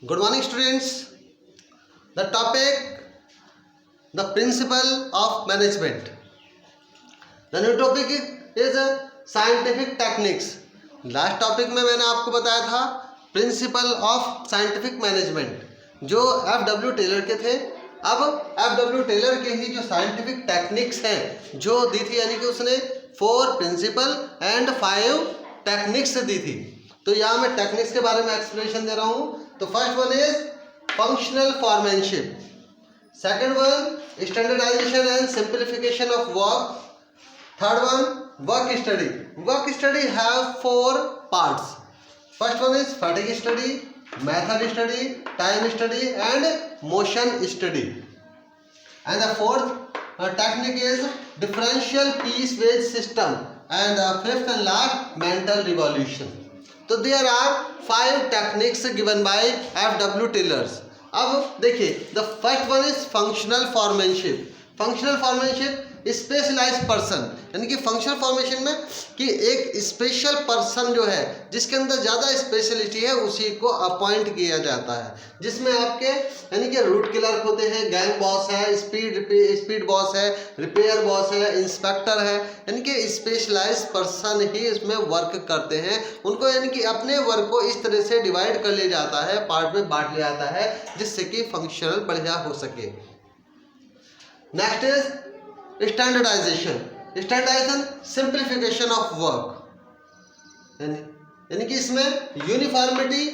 Good morning, students. The topic, the principle of management. The new topic is scientific techniques. Last topic में मैंने आपको बताया था principle of scientific management जो F.W.. Taylor के थे. अब एफ.डब्ल्यू. टेलर के ही जो साइंटिफिक टेक्निक्स हैं जो दी थी, यानी कि उसने 4 प्रिंसिपल एंड 5 टेक्निक्स दी थी. तो यहाँ मैं टेक्निक्स के बारे में एक्सप्लेनेशन दे रहा हूँ. तो first one is functional foremanship, second one standardisation and simplification of work, third one work study. Work study have 4 parts. First one is fatigue study, method study, time study and motion study. And the fourth technique is differential piece weight system, and the fifth and last mental revolution. तो there are 5 techniques given by F.W. Taylor. अब देखिए, the first one is functional foremanship. Functional formation specialised person, यानी कि functional formation में कि एक special person जो है जिसके अंदर ज़्यादा स्पेशलिटी है उसी को अपॉइंट किया जाता है, जिसमें आपके यानी कि रूट क्लर्क होते हैं, गैंग बॉस है, स्पीड बॉस है, रिपेयर बॉस है, इंस्पेक्टर है, यानी कि स्पेशलाइज्ड पर्सन ही इसमें वर्क करते हैं. उनको यानी कि अपने वर्क को इस तरह से डिवाइड कर लिया जाता है, पार्ट में बांट लिया जाता है, जिससे कि फंक्शनल बढ़िया हो सके. Next is standardisation. Standardisation simplification of work, यानी कि इसमें uniformity,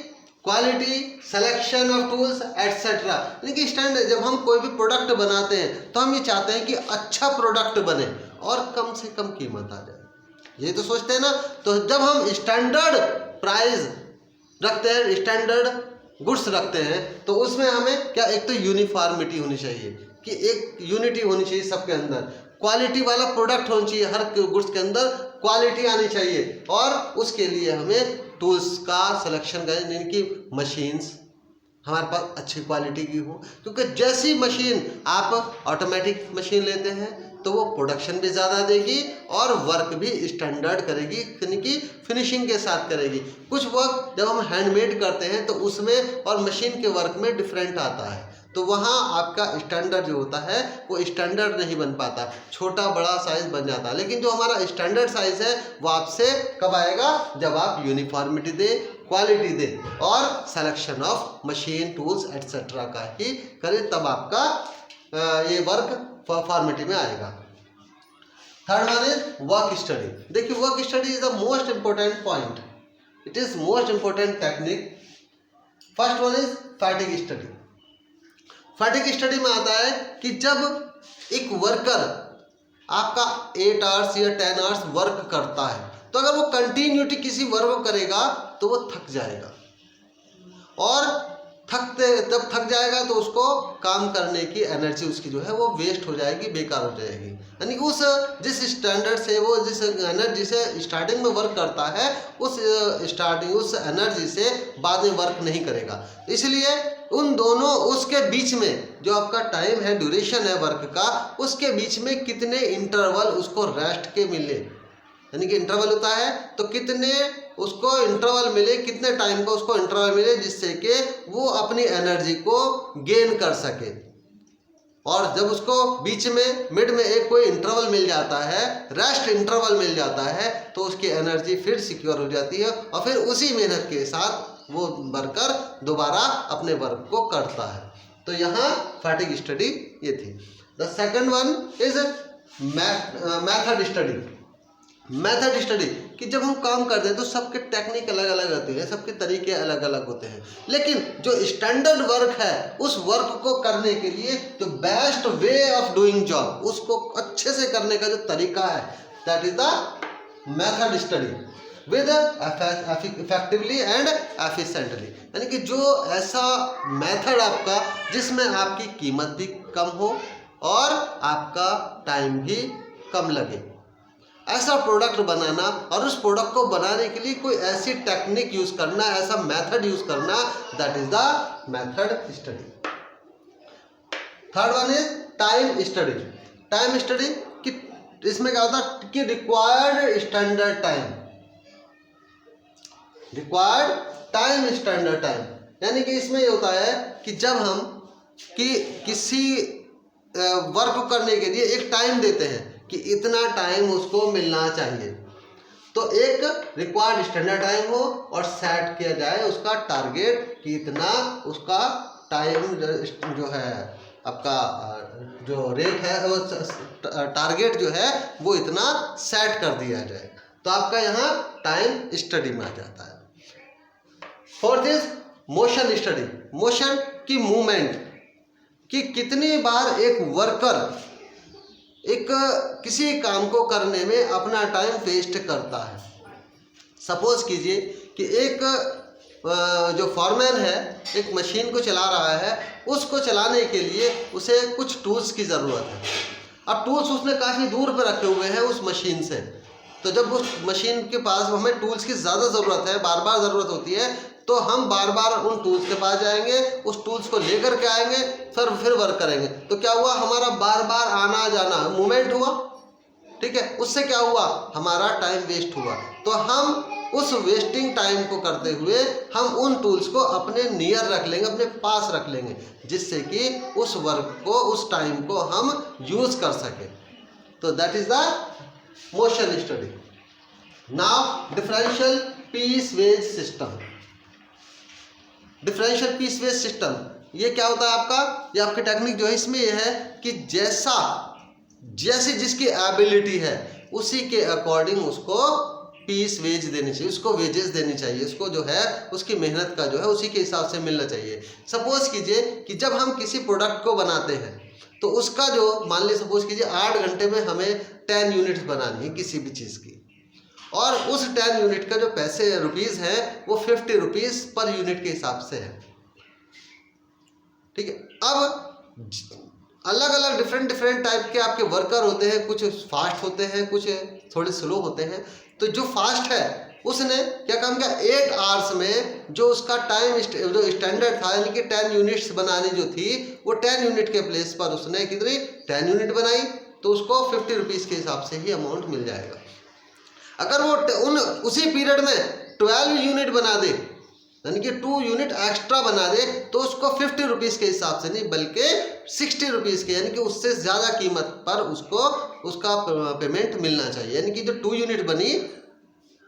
quality, selection of tools etcetera. यानी कि स्टैंडर्ड, जब हम कोई भी प्रोडक्ट बनाते हैं तो हम ये चाहते हैं कि अच्छा प्रोडक्ट बने और कम से कम कीमत आ जाए, ये तो सोचते हैं ना. तो जब हम स्टैंडर्ड प्राइस रखते हैं, स्टैंडर्ड गुड्स रखते हैं, तो उसमें हमें क्या, एक तो यूनिफॉर्मिटी होनी चाहिए कि एक यूनिटी होनी चाहिए सबके अंदर, क्वालिटी वाला प्रोडक्ट होना चाहिए, हर गुड्स के अंदर क्वालिटी आनी चाहिए, और उसके लिए हमें टूल्स का सिलेक्शन करें, यानी कि मशीन्स हमारे पास अच्छी क्वालिटी की हो. क्योंकि जैसी मशीन आप ऑटोमेटिक मशीन लेते हैं तो वो प्रोडक्शन भी ज़्यादा देगी और वर्क भी स्टैंडर्ड करेगी, यानी कि फिनिशिंग के साथ करेगी. कुछ वर्क जब हम हैंडमेड करते हैं तो उसमें और मशीन के वर्क में डिफरेंट आता है, तो वहाँ आपका स्टैंडर्ड जो होता है वो स्टैंडर्ड नहीं बन पाता, छोटा बड़ा साइज बन जाता है. लेकिन जो हमारा स्टैंडर्ड साइज है वो आपसे कब आएगा, जब आप यूनिफॉर्मिटी दे, क्वालिटी दे और selection of machine, tools etcetera का ही करें, तब आपका ये वर्क फॉर्मेटिव में आएगा. Third one is work study. देखिए, work study is the most important point, it is most important technique. First one is fatigue study. Fatigue study में आता है कि जब एक वर्कर आपका 8 आवर्स या 10 आवर्स वर्क करता है, तो अगर वो कंटिन्यूटी किसी वर्क को करेगा तो वो थक जाएगा, और जब थक जाएगा तो उसको काम करने की एनर्जी उसकी जो है वो वेस्ट हो जाएगी, बेकार हो जाएगी. यानी कि उस जिस स्टैंडर्ड से वो जिस एनर्जी से स्टार्टिंग में वर्क करता है, उस एनर्जी से बाद में वर्क नहीं करेगा. इसलिए उन दोनों उसके बीच में जो आपका टाइम है, ड्यूरेशन है वर्क का, उसके बीच में कितने इंटरवल उसको रेस्ट के मिले, यानी कि इंटरवल होता है तो कितने उसको इंटरवल मिले, कितने टाइम का उसको इंटरवल मिले, जिससे कि वो अपनी एनर्जी को गेन कर सके. और जब उसको बीच में मिड में एक कोई इंटरवल मिल जाता है, रेस्ट इंटरवल मिल जाता है, तो उसकी एनर्जी फिर सिक्योर हो जाती है और फिर उसी मेहनत के साथ वो वर्कर दोबारा अपने वर्क को करता है. तो यहाँ फैटिग स्टडी ये थी. The second one is method study. Method study कि जब हम काम करते हैं तो सबके टेक्निक अलग अलग होते हैं, सबके तरीके अलग अलग होते हैं, लेकिन जो स्टैंडर्ड वर्क है उस वर्क को करने के लिए जो best way of doing job, उसको अच्छे से करने का जो तरीका है, that is the method study with effectively and efficiently. यानी कि जो ऐसा मेथड आपका जिसमें आपकी कीमत भी कम हो और आपका टाइम भी कम लगे, ऐसा प्रोडक्ट बनाना, और उस प्रोडक्ट को बनाने के लिए कोई ऐसी टेक्निक यूज करना, ऐसा मेथड यूज करना, that is the method study. Third one is time study. Time study कि इसमें क्या होता है कि required standard time, required time, standard time, यानी कि इसमें ये होता है कि जब हम किसी वर्क करने के लिए एक टाइम देते हैं कि इतना टाइम उसको मिलना चाहिए, तो एक रिक्वायर्ड स्टैंडर्ड टाइम हो और सेट किया जाए उसका टारगेट कि इतना उसका टाइम जो है आपका जो रेट है वो टारगेट जो है वो इतना सेट कर दिया जाए, तो आपका यहाँ टाइम स्टडी में आ जाता है। Fourth is motion study. Motion की मूवमेंट, कि कितनी बार एक वर्कर एक किसी काम को करने में अपना टाइम वेस्ट करता है। सपोज कीजिए कि एक जो फॉरमैन है एक मशीन को चला रहा है, उसको चलाने के लिए उसे कुछ टूल्स की ज़रूरत है। अब टूल्स उसने काफ़ी दूर पर रखे हुए हैं उस मशीन से, तो जब उस मशीन के पास हमें टूल्स की ज़्यादा ज़रूरत है, बार बार ज़रूरत होती है, तो हम बार बार उन टूल्स के पास जाएंगे, उस टूल्स को लेकर के आएंगे, फिर वर्क करेंगे। तो क्या हुआ, हमारा बार बार आना जाना मूवमेंट हुआ, ठीक है। उससे क्या हुआ, हमारा टाइम वेस्ट हुआ। तो हम उस वेस्टिंग टाइम को करते हुए हम उन टूल्स को अपने नियर रख लेंगे, अपने पास रख लेंगे, जिससे कि उस वर्क को, उस टाइम को हम यूज कर सकें। तो that is the motion study. Now differential piece wage system. Differential piece wage system ये क्या होता है आपका, ये आपकी टेक्निक जो है इसमें ये है कि जैसी जिसकी एबिलिटी है उसी के अकॉर्डिंग उसको पीस वेज देनी चाहिए, उसको वेजेस देनी चाहिए, उसको जो है उसकी मेहनत का जो है उसी के हिसाब से मिलना चाहिए। सपोज कीजिए कि जब हम किसी प्रोडक्ट को बनाते हैं तो उसका जो मान लीजिए सपोज कीजिए 8 घंटे में हमें 10 यूनिट्स बनानी है किसी भी चीज़ की, और उस 10 यूनिट का जो पैसे रुपीज़ है वो 50 रुपीज़ पर यूनिट के हिसाब से है, ठीक है। अब अलग अलग डिफरेंट टाइप के आपके वर्कर होते हैं, कुछ फास्ट होते हैं, कुछ थोड़े स्लो होते हैं। तो जो फास्ट है उसने क्या काम किया, 8 आवर्स में जो उसका टाइम जो स्टैंडर्ड था यानी कि 10 यूनिट्स बनानी जो थी, वो 10 यूनिट के प्लेस पर उसने कितनी 10 यूनिट बनाई, तो उसको 50 रुपीज़ के हिसाब से ही अमाउंट मिल जाएगा। अगर वो उसी पीरियड में 12 यूनिट बना दे यानी कि 2 यूनिट एक्स्ट्रा बना दे, तो उसको 50 रुपीज़ के हिसाब से नहीं बल्कि 60 रुपीज़ के यानी कि उससे ज़्यादा कीमत पर उसको उसका पेमेंट मिलना चाहिए। यानी कि जो 2 यूनिट बनी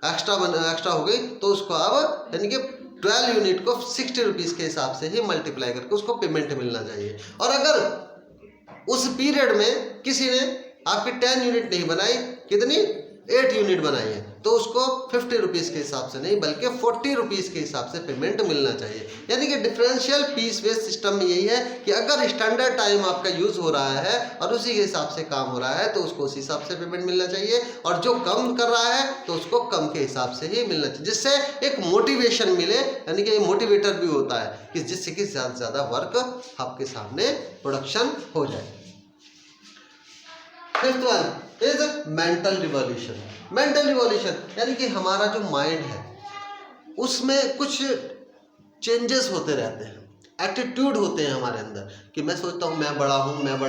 एक्स्ट्रा हो गई, तो उसको अब यानी कि 12 यूनिट को 60 रुपीज़ के हिसाब से ही मल्टीप्लाई करके उसको पेमेंट मिलना चाहिए। और अगर उस पीरियड में किसी ने आपकी 10 यूनिट नहीं बनाई, कितनी 8 यूनिट बनाई है, तो उसको 50 रुपीज़ के हिसाब से नहीं बल्कि 40 रुपीज़ के हिसाब से पेमेंट मिलना चाहिए। यानी कि डिफरेंशियल पीस वेज सिस्टम में यही है कि अगर स्टैंडर्ड टाइम आपका यूज़ हो रहा है और उसी के हिसाब से काम हो रहा है, तो उसको उसी हिसाब से पेमेंट मिलना चाहिए, और जो कम कर रहा है तो उसको कम के हिसाब से ही मिलना चाहिए, जिससे एक मोटिवेशन मिले। यानी कि मोटिवेटर भी होता है कि जिससे कि ज़्यादा से ज़्यादा वर्क आपके सामने प्रोडक्शन हो जाए। Fifth one is mental revolution. Mental revolution यानी कि हमारा जो माइंड है उसमें कुछ चेंजेस होते रहते हैं, एटीट्यूड होते हैं हमारे अंदर कि मैं सोचता हूँ मैं बड़ा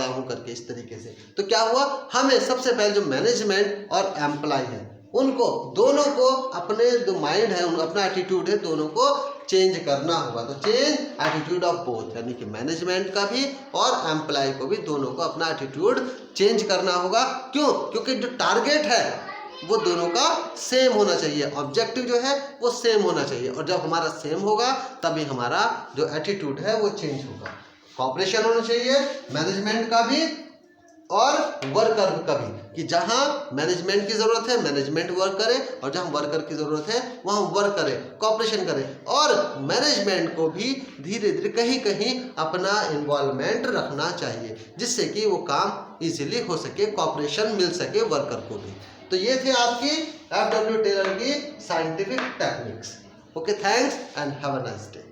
हूँ करके इस तरीके से। तो क्या हुआ, हमें सबसे पहले जो मैनेजमेंट और एम्प्लॉय है उनको दोनों को अपने जो माइंड है अपना एटीट्यूड है दोनों को चेंज करना होगा। तो चेंज एटीट्यूड ऑफ बोथ यानी कि मैनेजमेंट का भी और एम्प्लॉय को भी दोनों को अपना एटीट्यूड चेंज करना होगा। क्यों, क्योंकि जो टारगेट है वो दोनों का सेम होना चाहिए, ऑब्जेक्टिव जो है वो सेम होना चाहिए, और जब हमारा सेम होगा तभी हमारा जो एटीट्यूड है वो चेंज होगा। कॉपरेशन होना चाहिए मैनेजमेंट का भी और वर्कर का भी, कि जहाँ मैनेजमेंट की ज़रूरत है मैनेजमेंट वर्क करे, और जहाँ वर्कर की ज़रूरत है वहाँ वर्क करे, कॉपरेशन करे। और मैनेजमेंट को भी धीरे धीरे कहीं कहीं अपना इन्वॉल्वमेंट रखना चाहिए, जिससे कि वो काम इजीली हो सके, कॉपरेशन मिल सके वर्कर को भी। तो ये थे आपकी FW टेलर की scientific techniques. Okay, thanks and have a nice day.